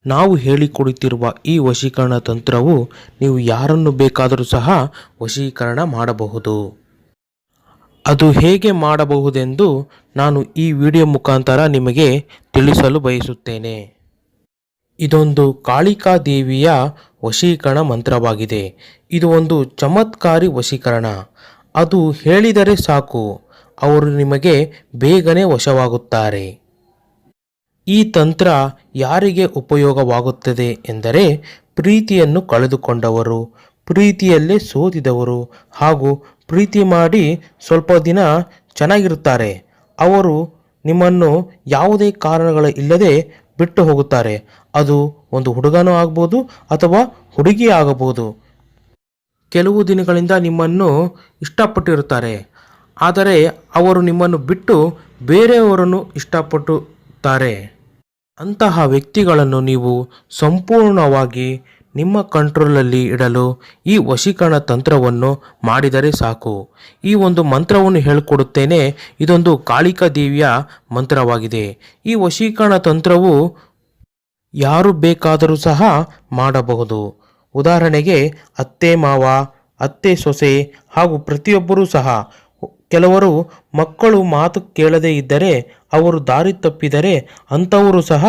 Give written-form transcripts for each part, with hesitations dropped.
ನಾವು ಹೇಳಿಕೊಡುತ್ತಿರುವ ಈ ವಶೀಕರಣ ತಂತ್ರವು ನೀವು ಯಾರನ್ನು ಬೇಕಾದರೂ ಸಹ ವಶೀಕರಣ ಮಾಡಬಹುದು. ಅದು ಹೇಗೆ ಮಾಡಬಹುದೆಂದು ನಾನು ಈ ವಿಡಿಯೋ ಮುಖಾಂತರ ನಿಮಗೆ ತಿಳಿಸಲು ಬಯಸುತ್ತೇನೆ. ಇದೊಂದು ಕಾಳಿಕಾ ದೇವಿಯ ವಶೀಕರಣ ಮಂತ್ರವಾಗಿದೆ. ಇದು ಒಂದು ಚಮತ್ಕಾರಿ ವಶೀಕರಣ. ಅದು ಹೇಳಿದರೆ ಸಾಕು, ಅವರು ನಿಮಗೆ ಬೇಗನೆ ವಶವಾಗುತ್ತಾರೆ. ಈ ತಂತ್ರ ಯಾರಿಗೆ ಉಪಯೋಗವಾಗುತ್ತದೆ ಎಂದರೆ ಪ್ರೀತಿಯನ್ನು ಕಳೆದುಕೊಂಡವರು, ಪ್ರೀತಿಯಲ್ಲೇ ಸೋತಿದವರು ಹಾಗೂ ಪ್ರೀತಿ ಮಾಡಿ ಸ್ವಲ್ಪ ದಿನ ಚೆನ್ನಾಗಿರುತ್ತಾರೆ. ಅವರು ನಿಮ್ಮನ್ನು ಯಾವುದೇ ಕಾರಣಗಳ ಇಲ್ಲದೆ ಬಿಟ್ಟು ಹೋಗುತ್ತಾರೆ. ಅದು ಒಂದು ಹುಡುಗನೂ ಆಗ್ಬೋದು ಅಥವಾ ಹುಡುಗಿ ಆಗಬಹುದು. ಕೆಲವು ದಿನಗಳಿಂದ ನಿಮ್ಮನ್ನು ಇಷ್ಟಪಟ್ಟಿರುತ್ತಾರೆ, ಆದರೆ ಅವರು ನಿಮ್ಮನ್ನು ಬಿಟ್ಟು ಬೇರೆಯವರನ್ನು ಇಷ್ಟಪಡುತ್ತಾರೆ. ಅಂತಹ ವ್ಯಕ್ತಿಗಳನ್ನು ನೀವು ಸಂಪೂರ್ಣವಾಗಿ ನಿಮ್ಮ ಕಂಟ್ರೋಲಲ್ಲಿ ಇಡಲು ಈ ವಶೀಕರಣ ತಂತ್ರವನ್ನು ಮಾಡಿದರೆ ಸಾಕು. ಈ ಒಂದು ಮಂತ್ರವನ್ನು ಹೇಳಿಕೊಡುತ್ತೇನೆ. ಇದೊಂದು ಕಾಳಿಕಾ ದೇವಿಯ ಮಂತ್ರವಾಗಿದೆ. ಈ ವಶೀಕರಣ ತಂತ್ರವು ಯಾರು ಬೇಕಾದರೂ ಸಹ ಮಾಡಬಹುದು. ಉದಾಹರಣೆಗೆ ಅತ್ತೆ ಮಾವ, ಅತ್ತೆ ಸೊಸೆ ಹಾಗೂ ಪ್ರತಿಯೊಬ್ಬರೂ ಸಹ. ಕೆಲವರು ಮಕ್ಕಳು ಮಾತು ಕೇಳದೇ ಇದ್ದರೆ, ಅವರು ದಾರಿ ತಪ್ಪಿದರೆ ಅಂಥವರು ಸಹ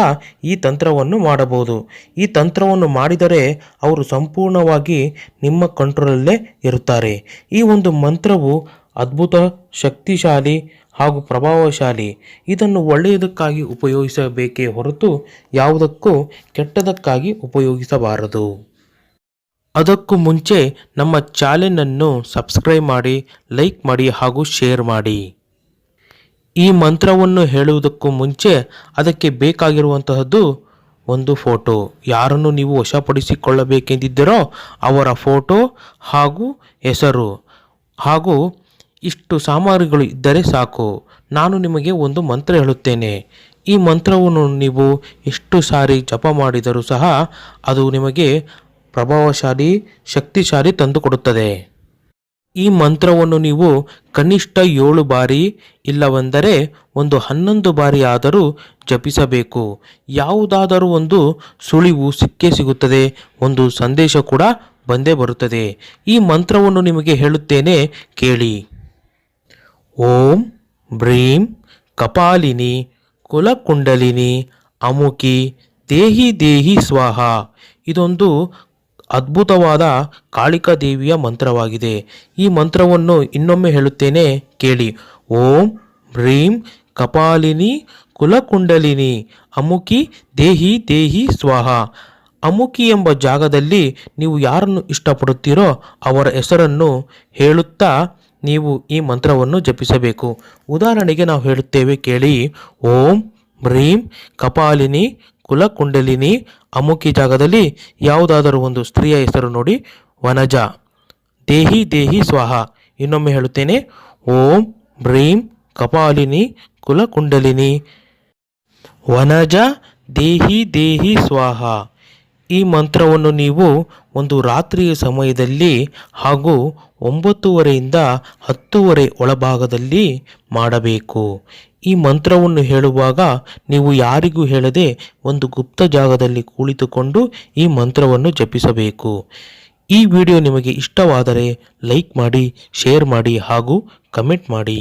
ಈ ತಂತ್ರವನ್ನು ಮಾಡಬಹುದು. ಈ ತಂತ್ರವನ್ನು ಮಾಡಿದರೆ ಅವರು ಸಂಪೂರ್ಣವಾಗಿ ನಿಮ್ಮ ಕಂಟ್ರೋಲಲ್ಲೇ ಇರುತ್ತಾರೆ. ಈ ಒಂದು ಮಂತ್ರವು ಅದ್ಭುತ, ಶಕ್ತಿಶಾಲಿ ಹಾಗೂ ಪ್ರಭಾವಶಾಲಿ. ಇದನ್ನು ಒಳ್ಳೆಯದಕ್ಕಾಗಿ ಉಪಯೋಗಿಸಬೇಕೇ ಹೊರತು ಯಾವುದಕ್ಕೂ ಕೆಟ್ಟದಕ್ಕಾಗಿ ಉಪಯೋಗಿಸಬಾರದು. ಅದಕ್ಕೂ ಮುಂಚೆ ನಮ್ಮ ಚಾನೆಲನ್ನು ಸಬ್ಸ್ಕ್ರೈಬ್ ಮಾಡಿ, ಲೈಕ್ ಮಾಡಿ ಹಾಗೂ ಶೇರ್ ಮಾಡಿ. ಈ ಮಂತ್ರವನ್ನು ಹೇಳುವುದಕ್ಕೂ ಮುಂಚೆ ಅದಕ್ಕೆ ಬೇಕಾಗಿರುವಂತಹದ್ದು ಒಂದು ಫೋಟೋ. ಯಾರನ್ನು ನೀವು ವಶಪಡಿಸಿಕೊಳ್ಳಬೇಕೆಂದಿದ್ದರೋ ಅವರ ಫೋಟೋ ಹಾಗೂ ಹೆಸರು ಹಾಗೂ ಇಷ್ಟು ಸಾಮಗ್ರಿಗಳು ಇದ್ದರೆ ಸಾಕು. ನಾನು ನಿಮಗೆ ಒಂದು ಮಂತ್ರ ಹೇಳುತ್ತೇನೆ. ಈ ಮಂತ್ರವನ್ನು ನೀವು ಎಷ್ಟು ಸಾರಿ ಜಪ ಮಾಡಿದರೂ ಸಹ ಅದು ನಿಮಗೆ ಪ್ರಭಾವಶಾಲಿ, ಶಕ್ತಿಶಾಲಿ ತಂದುಕೊಡುತ್ತದೆ. ಈ ಮಂತ್ರವನ್ನು ನೀವು ಕನಿಷ್ಠ 7 ಬಾರಿ ಇಲ್ಲವೆಂದರೆ ಒಂದು 11 ಬಾರಿ ಆದರೂ ಜಪಿಸಬೇಕು. ಯಾವುದಾದರೂ ಒಂದು ಸುಳಿವು ಸಿಕ್ಕೇ ಸಿಗುತ್ತದೆ, ಒಂದು ಸಂದೇಶ ಕೂಡ ಬಂದೇ ಬರುತ್ತದೆ. ಈ ಮಂತ್ರವನ್ನು ನಿಮಗೆ ಹೇಳುತ್ತೇನೆ, ಕೇಳಿ. ಓಂ ಬ್ರೀಂ ಕಪಾಲಿನಿ ಕುಲಕುಂಡಲಿನಿ ಅಮುಕಿ ದೇಹಿ ದೇಹಿ ಸ್ವಾಹ. ಇದೊಂದು ಅದ್ಭುತವಾದ ಕಾಳಿಕಾ ದೇವಿಯ ಮಂತ್ರವಾಗಿದೆ. ಈ ಮಂತ್ರವನ್ನು ಇನ್ನೊಮ್ಮೆ ಹೇಳುತ್ತೇನೆ, ಕೇಳಿ. ಓಂ ಬ್ರೀಂ ಕಪಾಲಿನಿ ಕುಲಕುಂಡಲಿನಿ ಅಮುಕಿ ದೇಹಿ ದೇಹಿ ಸ್ವಾಹ. ಅಮುಕಿ ಎಂಬ ಜಾಗದಲ್ಲಿ ನೀವು ಯಾರನ್ನು ಇಷ್ಟಪಡುತ್ತೀರೋ ಅವರ ಹೆಸರನ್ನು ಹೇಳುತ್ತಾ ನೀವು ಈ ಮಂತ್ರವನ್ನು ಜಪಿಸಬೇಕು. ಉದಾಹರಣೆಗೆ ನಾವು ಹೇಳುತ್ತೇವೆ, ಕೇಳಿ. ಓಂ ಬ್ರೀಂ ಕಪಾಲಿನಿ ಕುಲಕುಂಡಲಿನಿ ಅಮುಕಿ ಜಾಗದಲ್ಲಿ ಯಾವುದಾದರೂ ಒಂದು ಸ್ತ್ರೀಯ ಹೆಸರು ನೋಡಿ, ವನಜ ದೇಹಿ ದೇಹಿ ಸ್ವಾಹ. ಇನ್ನೊಮ್ಮೆ ಹೇಳುತ್ತೇನೆ, ಓಂ ಬ್ರೀಂ ಕಪಾಲಿನಿ ಕುಲಕುಂಡಲಿನಿ ವನಜ ದೇಹಿ ದೇಹಿ ಸ್ವಾಹ. ಈ ಮಂತ್ರವನ್ನು ನೀವು ಒಂದು ರಾತ್ರಿಯ ಸಮಯದಲ್ಲಿ ಹಾಗೂ 9:30ರಿಂದ 10:30 ಒಳಭಾಗದಲ್ಲಿ ಮಾಡಬೇಕು. ಈ ಮಂತ್ರವನ್ನು ಹೇಳುವಾಗ ನೀವು ಯಾರಿಗೂ ಹೇಳದೆ ಒಂದು ಗುಪ್ತ ಜಾಗದಲ್ಲಿ ಕುಳಿತುಕೊಂಡು ಈ ಮಂತ್ರವನ್ನು ಜಪಿಸಬೇಕು. ಈ ವಿಡಿಯೋ ನಿಮಗೆ ಇಷ್ಟವಾದರೆ ಲೈಕ್ ಮಾಡಿ, ಶೇರ್ ಮಾಡಿ ಹಾಗೂ ಕಮೆಂಟ್ ಮಾಡಿ.